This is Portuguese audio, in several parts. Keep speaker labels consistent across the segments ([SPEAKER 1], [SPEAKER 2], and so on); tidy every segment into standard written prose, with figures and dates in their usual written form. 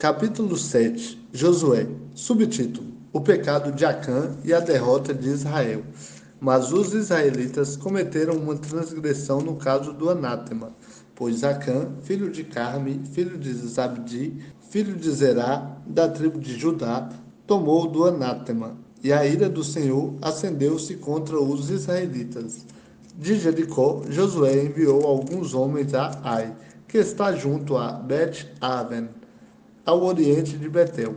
[SPEAKER 1] Capítulo 7. Josué. Subtítulo: O pecado de Acã e a derrota de Israel. Mas os israelitas cometeram uma transgressão no caso do anátema, pois Acã, filho de Carme, filho de Zabdi, filho de Zerá, da tribo de Judá, tomou do anátema, e a ira do Senhor acendeu-se contra os israelitas. De Jericó, Josué enviou alguns homens a Ai, que está junto a Bet-Aven, ao oriente de Betel.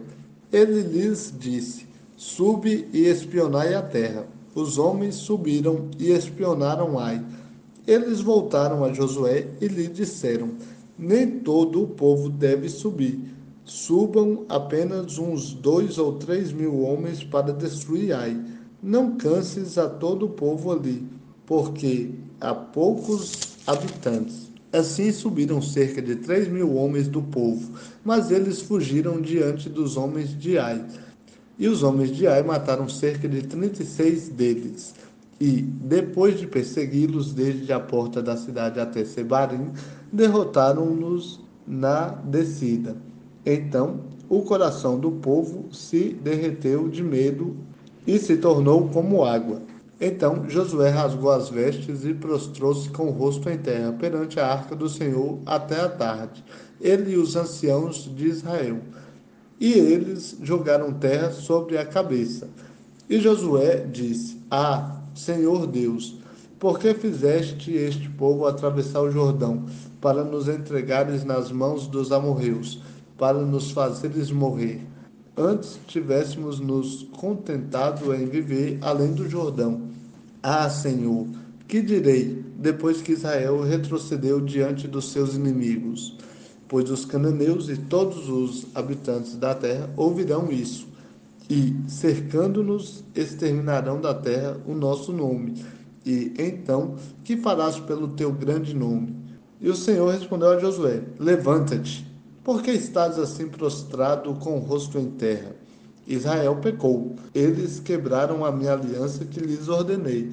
[SPEAKER 1] Ele lhes disse: Sube e espionai a terra. Os homens subiram e espionaram Ai. Eles voltaram a Josué e lhe disseram: Nem todo o povo deve subir. Subam apenas uns 2 ou 3 mil homens para destruir Ai. Não canses a todo o povo ali, porque há poucos habitantes. Assim subiram cerca de 3 mil homens do povo, mas eles fugiram diante dos homens de Ai. E os homens de Ai mataram cerca de 36 deles. E, depois de persegui-los desde a porta da cidade até Sebarim, derrotaram-nos na descida. Então, o coração do povo se derreteu de medo e se tornou como água. Então Josué rasgou as vestes e prostrou-se com o rosto em terra perante a arca do Senhor até a tarde, ele e os anciãos de Israel. E eles jogaram terra sobre a cabeça. E Josué disse: Senhor Deus, por que fizeste este povo atravessar o Jordão, para nos entregares nas mãos dos amorreus, para nos fazeres morrer? Antes tivéssemos nos contentado em viver além do Jordão. Senhor, que direi depois que Israel retrocedeu diante dos seus inimigos? Pois os cananeus e todos os habitantes da terra ouvirão isso, e, cercando-nos, exterminarão da terra o nosso nome. E então, que farás pelo teu grande nome? E o Senhor respondeu a Josué: Levanta-te, porque estás assim prostrado com o rosto em terra? Israel pecou. Eles quebraram a minha aliança que lhes ordenei.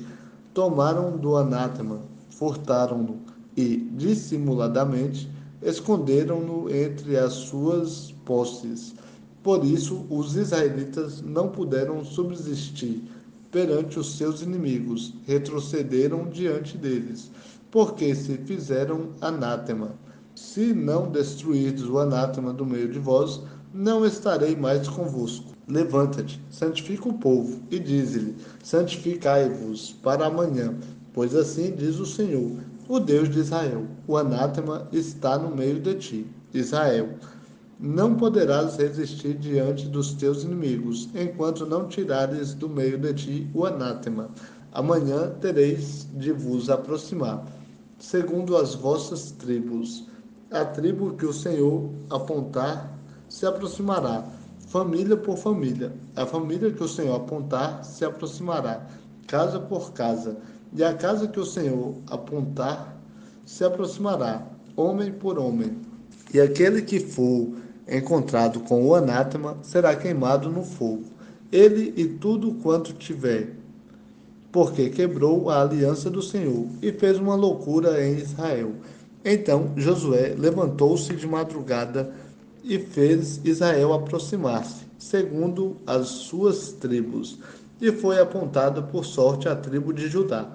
[SPEAKER 1] Tomaram do anátema, furtaram-no e, dissimuladamente, esconderam-no entre as suas posses. Por isso, os israelitas não puderam subsistir perante os seus inimigos, retrocederam diante deles, porque se fizeram anátema. Se não destruirdes o anátema do meio de vós, não estarei mais convosco. Levanta-te, santifica o povo, e dize-lhe: Santificai-vos para amanhã, pois assim diz o Senhor, o Deus de Israel: o anátema está no meio de ti, Israel. Não poderás resistir diante dos teus inimigos, enquanto não tirares do meio de ti o anátema. Amanhã tereis de vos aproximar, segundo as vossas tribos. A tribo que o Senhor apontar se aproximará, família por família. A família que o Senhor apontar se aproximará, casa por casa. E a casa que o Senhor apontar se aproximará, homem por homem. E aquele que for encontrado com o anátema será queimado no fogo, ele e tudo quanto tiver, porque quebrou a aliança do Senhor e fez uma loucura em Israel. Então Josué levantou-se de madrugada e fez Israel aproximar-se, segundo as suas tribos, e foi apontada por sorte a tribo de Judá.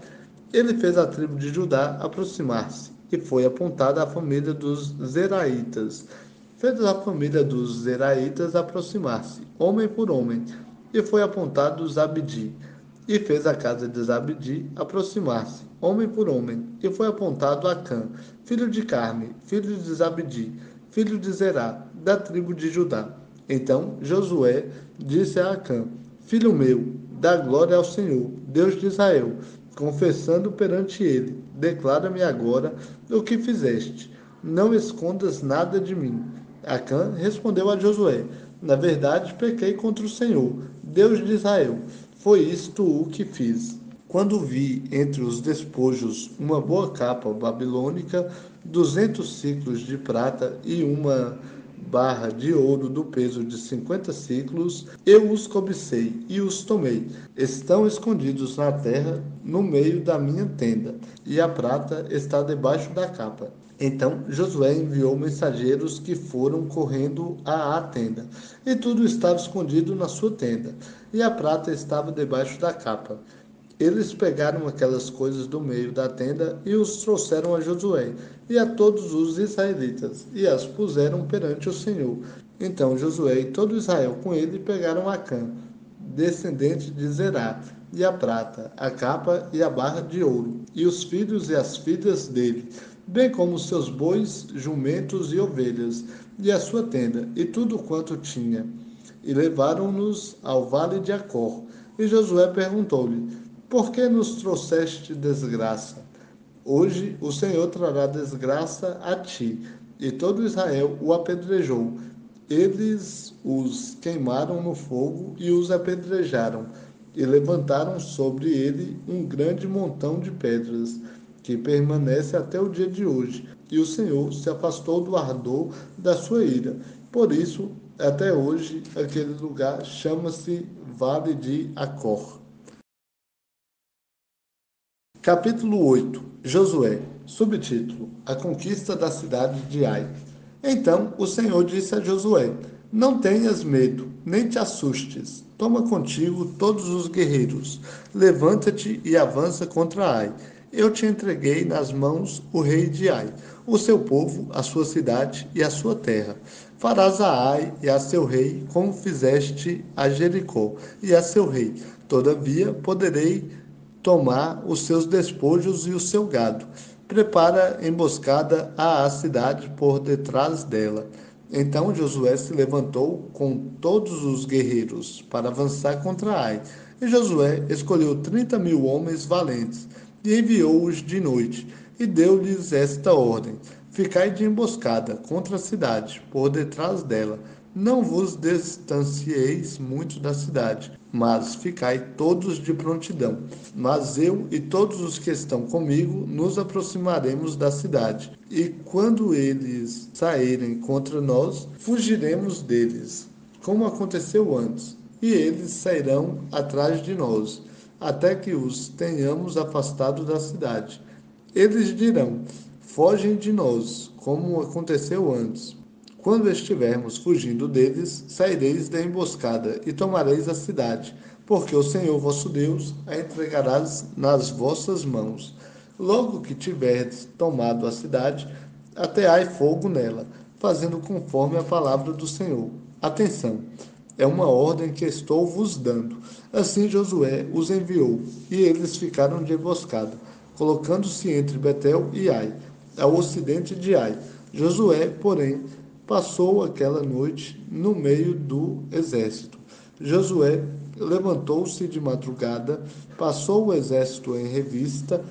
[SPEAKER 1] Ele fez a tribo de Judá aproximar-se, e foi apontada a família dos Zeraitas. Fez a família dos Zeraitas aproximar-se, homem por homem, e foi apontado Zabdi. E fez a casa de Zabdi aproximar-se, homem por homem, e foi apontado Acã, filho de Carme, filho de Zabdi, filho de Zerá, da tribo de Judá. Então Josué disse a Acã: Filho meu, dá glória ao Senhor, Deus de Israel, confessando perante ele: Declara-me agora o que fizeste. Não escondas nada de mim. Acã respondeu a Josué: Na verdade, pequei contra o Senhor, Deus de Israel. Foi isto o que fiz. Quando vi entre os despojos uma boa capa babilônica, 200 ciclos de prata e uma barra de ouro do peso de 50 ciclos, eu os cobicei e os tomei. Estão escondidos na terra, no meio da minha tenda, e a prata está debaixo da capa. Então Josué enviou mensageiros que foram correndo à tenda, e tudo estava escondido na sua tenda, e a prata estava debaixo da capa. Eles pegaram aquelas coisas do meio da tenda e os trouxeram a Josué e a todos os israelitas, e as puseram perante o Senhor. Então Josué e todo Israel com ele pegaram Acã, descendente de Zerá, e a prata, a capa e a barra de ouro, e os filhos e as filhas dele, bem como os seus bois, jumentos e ovelhas, e a sua tenda, e tudo quanto tinha. E levaram-nos ao vale de Acor. E Josué perguntou-lhe: Por que nos trouxeste desgraça? Hoje o Senhor trará desgraça a ti. E todo Israel o apedrejou. Eles os queimaram no fogo e os apedrejaram, e levantaram sobre ele um grande montão de pedras, que permanece até o dia de hoje. E o Senhor se afastou do ardor da sua ira. Por isso, até hoje, aquele lugar chama-se Vale de Acor. Capítulo 8. Josué. Subtítulo: A conquista da cidade de Ai. Então o Senhor disse a Josué: Não tenhas medo, nem te assustes. Toma contigo todos os guerreiros. Levanta-te e avança contra Ai. Eu te entreguei nas mãos o rei de Ai, o seu povo, a sua cidade e a sua terra. Farás a Ai e a seu rei como fizeste a Jericó e a seu rei. Todavia poderei tomar os seus despojos e o seu gado. Prepara emboscada à cidade por detrás dela. Então Josué se levantou com todos os guerreiros para avançar contra Ai. E Josué escolheu 30.000 homens valentes e enviou-os de noite. E deu-lhes esta ordem: Ficai de emboscada contra a cidade, por detrás dela. Não vos distancieis muito da cidade, mas ficai todos de prontidão. Mas eu e todos os que estão comigo nos aproximaremos da cidade. E quando eles saírem contra nós, fugiremos deles, como aconteceu antes. E eles sairão atrás de nós, até que os tenhamos afastado da cidade. Eles dirão: Fogem de nós, como aconteceu antes. Quando estivermos fugindo deles, saireis da emboscada e tomareis a cidade, porque o Senhor vosso Deus a entregarás nas vossas mãos. Logo que tiverdes tomado a cidade, ateai fogo nela, fazendo conforme a palavra do Senhor. Atenção! É uma ordem que estou vos dando. Assim Josué os enviou, e eles ficaram de emboscada, colocando-se entre Betel e Ai, ao ocidente de Ai. Josué, porém, passou aquela noite no meio do exército. Josué levantou-se de madrugada, passou o exército em revista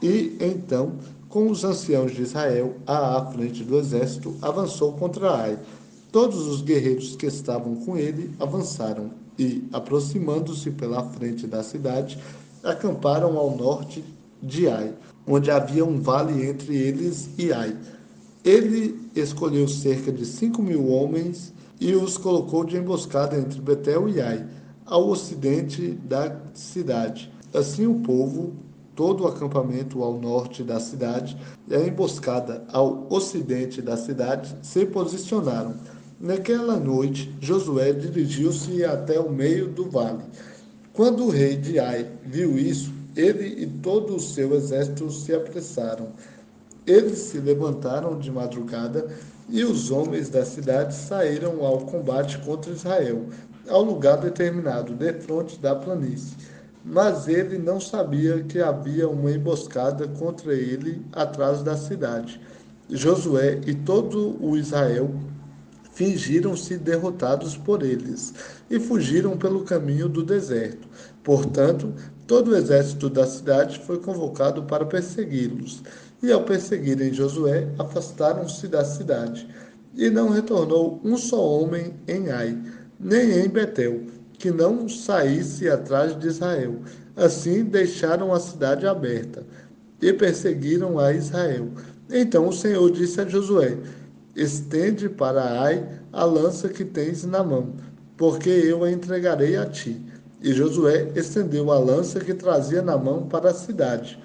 [SPEAKER 1] e, então, com os anciãos de Israel à frente do exército, avançou contra Ai. Todos os guerreiros que estavam com ele avançaram e, aproximando-se pela frente da cidade, acamparam ao norte de Ai, onde havia um vale entre eles e Ai. Ele escolheu cerca de 5.000 homens e os colocou de emboscada entre Betel e Ai, ao ocidente da cidade. Assim o povo, todo o acampamento ao norte da cidade e a emboscada ao ocidente da cidade se posicionaram. Naquela noite, Josué dirigiu-se até o meio do vale. Quando o rei de Ai viu isso, ele e todo o seu exército se apressaram. Eles se levantaram de madrugada e os homens da cidade saíram ao combate contra Israel, ao lugar determinado, defronte da planície. Mas ele não sabia que havia uma emboscada contra ele atrás da cidade. Josué e todo o Israel fingiram-se derrotados por eles e fugiram pelo caminho do deserto. Portanto, todo o exército da cidade foi convocado para persegui-los. E ao perseguirem Josué, afastaram-se da cidade. E não retornou um só homem em Ai, nem em Betel, que não saísse atrás de Israel. Assim deixaram a cidade aberta e perseguiram a Israel. Então o Senhor disse a Josué: Estende para Ai a lança que tens na mão, porque eu a entregarei a ti. E Josué estendeu a lança que trazia na mão para a cidade.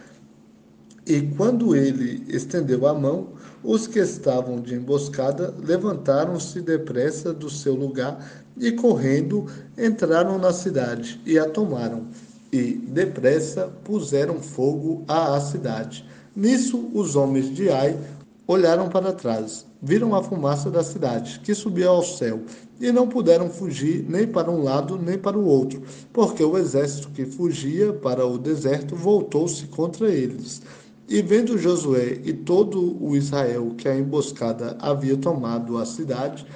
[SPEAKER 1] E quando ele estendeu a mão, Os que estavam de emboscada levantaram-se depressa do seu lugar e, correndo, entraram na cidade e a tomaram. E, depressa, puseram fogo à cidade. Nisso, os homens de Ai olharam para trás, viram a fumaça da cidade, que subia ao céu, e não puderam fugir nem para um lado nem para o outro, porque o exército que fugia para o deserto voltou-se contra eles. E vendo Josué e todo o Israel que a emboscada havia tomado a cidade,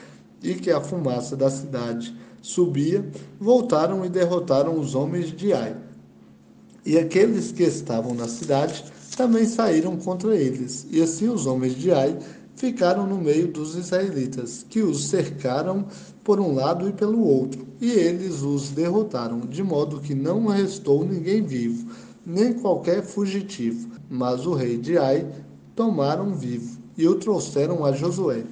[SPEAKER 1] e que a fumaça da cidade subia, voltaram e derrotaram os homens de Ai. E aqueles que estavam na cidade também saíram contra eles. E assim os homens de Ai ficaram no meio dos israelitas, que os cercaram por um lado e pelo outro. E eles os derrotaram, de modo que não restou ninguém vivo, nem qualquer fugitivo. Mas o rei de Ai tomaram vivo e o trouxeram a Josué.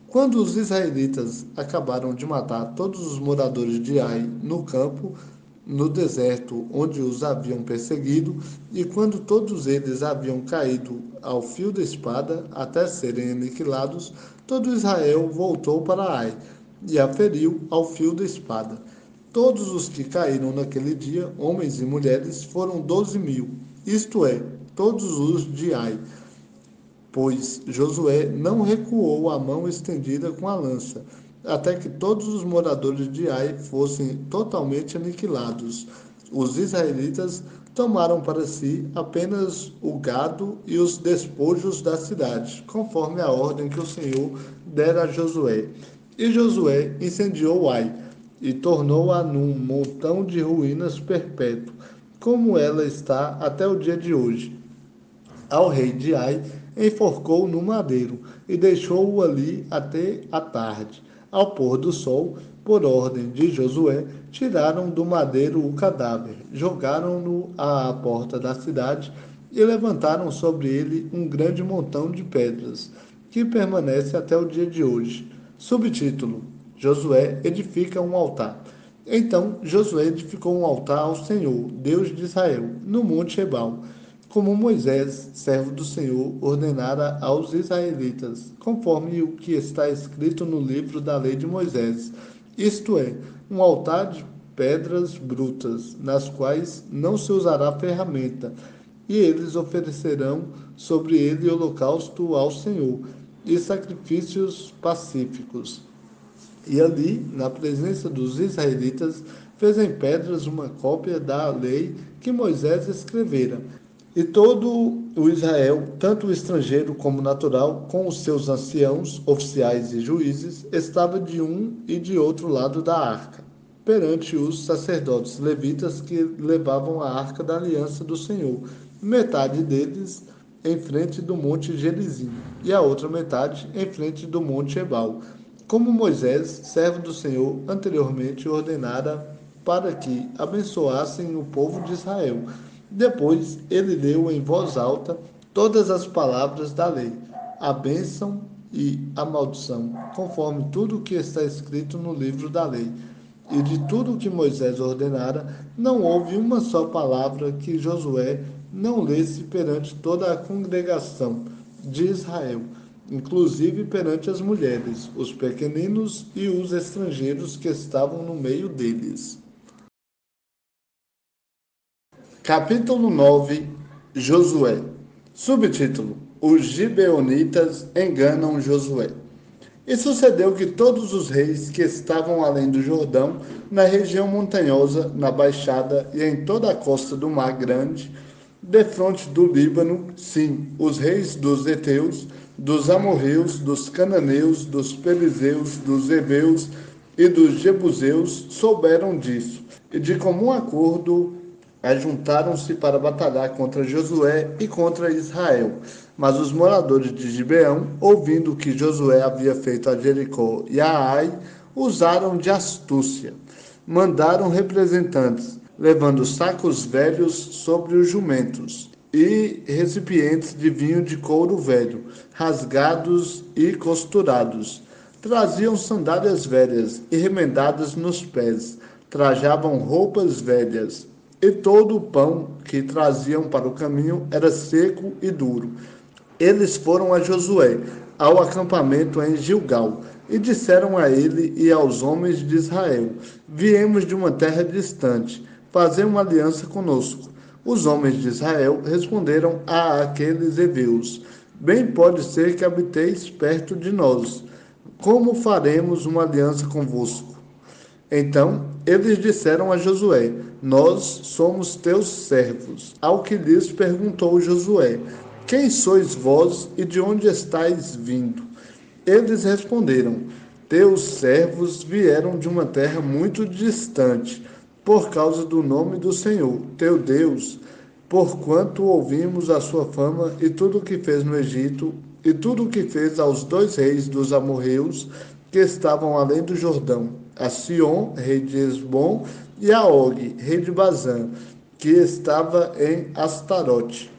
[SPEAKER 1] Quando os israelitas acabaram de matar todos os moradores de Ai no campo, no deserto onde os haviam perseguido, e quando todos eles haviam caído ao fio da espada até serem aniquilados, todo Israel voltou para Ai e a feriu ao fio da espada. Todos os que caíram naquele dia, homens e mulheres, foram 12.000, isto é, todos os de Ai, pois Josué não recuou a mão estendida com a lança, até que todos os moradores de Ai fossem totalmente aniquilados. Os israelitas tomaram para si apenas o gado e os despojos da cidade, conforme a ordem que o Senhor dera a Josué. E Josué incendiou Ai e tornou-a num montão de ruínas perpétuo, como ela está até o dia de hoje. Ao rei de Ai enforcou no madeiro e deixou-o ali até a tarde. Ao pôr do sol, por ordem de Josué, tiraram do madeiro o cadáver, jogaram-no à porta da cidade e levantaram sobre ele um grande montão de pedras, que permanece até o dia de hoje. Subtítulo: Josué edifica um altar. Então Josué edificou um altar ao Senhor, Deus de Israel, no monte Ebal, como Moisés, servo do Senhor, ordenara aos israelitas, conforme o que está escrito no livro da lei de Moisés, isto é, um altar de pedras brutas, nas quais não se usará ferramenta, e eles oferecerão sobre ele holocausto ao Senhor e sacrifícios pacíficos. E ali, na presença dos israelitas, fez em pedras uma cópia da lei que Moisés escrevera. E todo o Israel, tanto o estrangeiro como o natural, com os seus anciãos, oficiais e juízes, estava de um e de outro lado da arca, perante os sacerdotes levitas que levavam a arca da aliança do Senhor, metade deles em frente do monte Gerizim, e a outra metade em frente do monte Ebal, como Moisés, servo do Senhor, anteriormente ordenara para que abençoassem o povo de Israel. Depois ele leu em voz alta todas as palavras da lei, a bênção e a maldição, conforme tudo o que está escrito no livro da lei. E de tudo o que Moisés ordenara, não houve uma só palavra que Josué não lesse perante toda a congregação de Israel, inclusive perante as mulheres, os pequeninos e os estrangeiros que estavam no meio deles. Capítulo 9. Josué. Subtítulo: Os gibeonitas enganam Josué. E sucedeu que todos os reis que estavam além do Jordão, na região montanhosa, na baixada e em toda a costa do Mar Grande, defronte do Líbano, sim, os reis dos heteus, dos amorreus, dos cananeus, dos perizeus, dos heveus e dos jebuseus, souberam disso, e de comum acordo ajuntaram-se para batalhar contra Josué e contra Israel. Mas os moradores de Gibeão, ouvindo que Josué havia feito a Jericó e a Ai, usaram de astúcia. Mandaram representantes, levando sacos velhos sobre os jumentos e recipientes de vinho de couro velho, rasgados e costurados. Traziam sandálias velhas e remendadas nos pés, trajavam roupas velhas, e todo o pão que traziam para o caminho era seco e duro. Eles foram a Josué, ao acampamento em Gilgal, e disseram a ele e aos homens de Israel: Viemos de uma terra distante, fazer uma aliança conosco. Os homens de Israel responderam a aqueles heveus: Bem pode ser que habiteis perto de nós. Como faremos uma aliança convosco? Então eles disseram a Josué: Nós somos teus servos. Ao que lhes perguntou Josué: Quem sois vós e de onde estáis vindo? Eles responderam: Teus servos vieram de uma terra muito distante, por causa do nome do Senhor, teu Deus, porquanto ouvimos a sua fama e tudo o que fez no Egito, e tudo o que fez aos dois reis dos amorreus que estavam além do Jordão, a Sion, rei de Hesbom, e a Og, rei de Bazã, que estava em Astarote.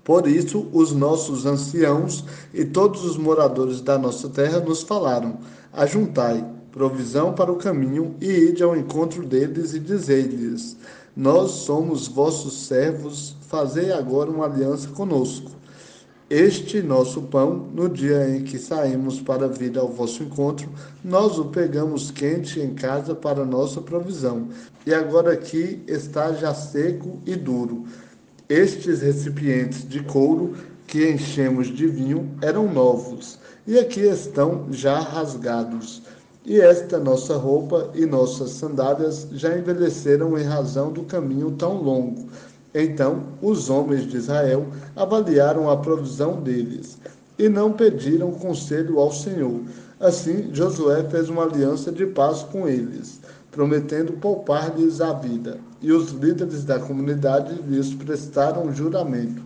[SPEAKER 1] Por isso, os nossos anciãos e todos os moradores da nossa terra nos falaram: Ajuntai provisão para o caminho e ide ao encontro deles e dizei-lhes: Nós somos vossos servos, fazei agora uma aliança conosco. Este nosso pão, no dia em que saímos para vir ao vosso encontro, nós o pegamos quente em casa para nossa provisão, e agora aqui está já seco e duro. Estes recipientes de couro que enchemos de vinho eram novos, e aqui estão já rasgados. E esta nossa roupa e nossas sandálias já envelheceram em razão do caminho tão longo. Então os homens de Israel avaliaram a provisão deles e não pediram conselho ao Senhor. Assim Josué fez uma aliança de paz com eles, prometendo poupar-lhes a vida. E os líderes da comunidade lhes prestaram juramento.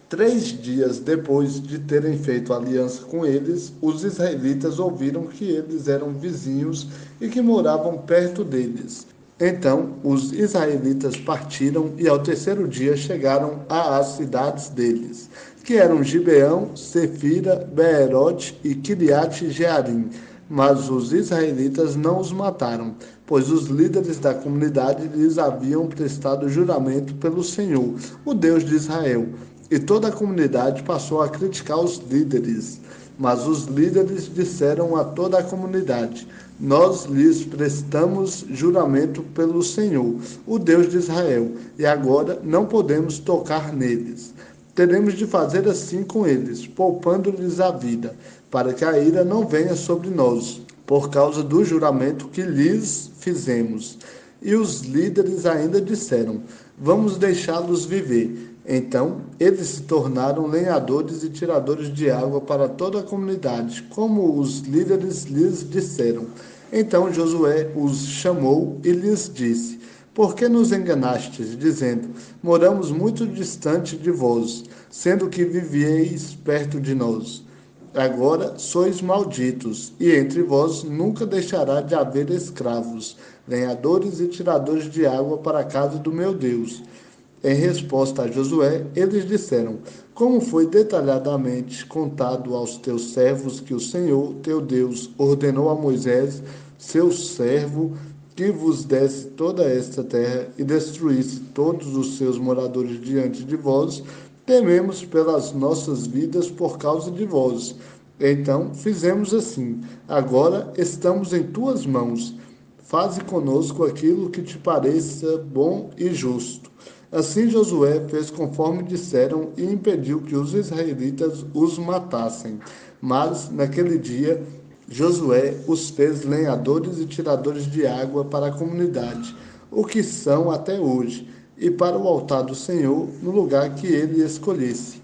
[SPEAKER 1] 3 dias depois de terem feito aliança com eles, os israelitas ouviram que eles eram vizinhos e que moravam perto deles. Então os israelitas partiram e ao terceiro dia chegaram às cidades deles, que eram Gibeão, Sefira, Beerote e Kiriate Jearim. Mas os israelitas não os mataram, pois os líderes da comunidade lhes haviam prestado juramento pelo Senhor, o Deus de Israel. E toda a comunidade passou a criticar os líderes. Mas os líderes disseram a toda a comunidade: Nós lhes prestamos juramento pelo Senhor, o Deus de Israel, e agora não podemos tocar neles. Teremos de fazer assim com eles, poupando-lhes a vida, para que a ira não venha sobre nós, por causa do juramento que lhes fizemos. E os líderes ainda disseram: Vamos deixá-los viver. Então eles se tornaram lenhadores e tiradores de água para toda a comunidade, como os líderes lhes disseram. Então Josué os chamou e lhes disse: Por que nos enganastes, dizendo: Moramos muito distante de vós, sendo que vivieis perto de nós? Agora sois malditos, e entre vós nunca deixará de haver escravos, lenhadores e tiradores de água para a casa do meu Deus. Em resposta a Josué, eles disseram: Como foi detalhadamente contado aos teus servos que o Senhor, teu Deus, ordenou a Moisés, seu servo, que vos desse toda esta terra e destruísse todos os seus moradores diante de vós, tememos pelas nossas vidas por causa de vós. Então fizemos assim. Agora estamos em tuas mãos. Faze conosco aquilo que te pareça bom e justo. Assim Josué fez conforme disseram e impediu que os israelitas os matassem. Mas, naquele dia, Josué os fez lenhadores e tiradores de água para a comunidade, o que são até hoje, e para o altar do Senhor, no lugar que ele escolhesse.